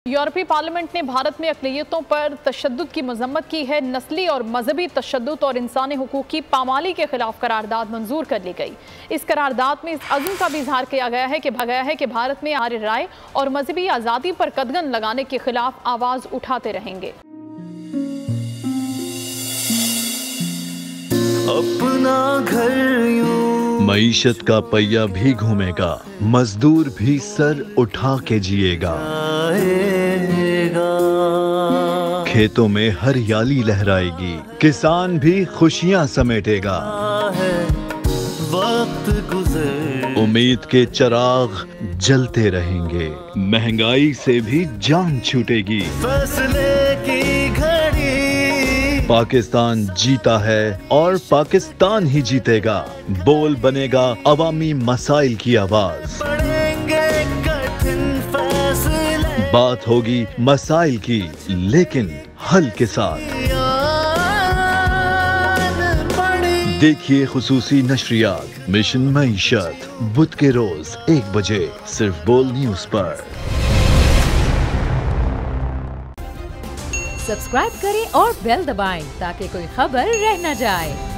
यूरोपीय पार्लियामेंट ने भारत में अक़लियतों पर तशद्दुद की मजम्मत की है। नस्ली और मजहबी तशद्दुद और इंसानी हुकूक की पामाली के खिलाफ करारदाद मंजूर कर ली गई। इस करारदाद में इस अज़्म का भी इजहार किया गया है कि भारत में आर्य राय और मजहबी आज़ादी पर कदगन लगाने के खिलाफ आवाज़ उठाते रहेंगे। अपना घर मईशत का पहिया भी घूमेगा, मजदूर भी सर उठा के जिएगा। खेतों में हरियाली लहराएगी, किसान भी खुशियां समेटेगा। वक्त गुजर उम्मीद के चिराग जलते रहेंगे, महंगाई से भी जान छूटेगी। फैसले की घड़ी पाकिस्तान जीता है और पाकिस्तान ही जीतेगा। बोल बनेगा अवामी मसाइल की आवाज। पड़ेंगे कठिन फैसले, बात होगी मसाइल की लेकिन हल के साथ। देखिए खुसूसी नशरियात मिशन मईशत बुध के रोज 1 बजे सिर्फ बोल न्यूज पर। सब्सक्राइब करें और बेल दबाएं ताकि कोई खबर रह न जाए।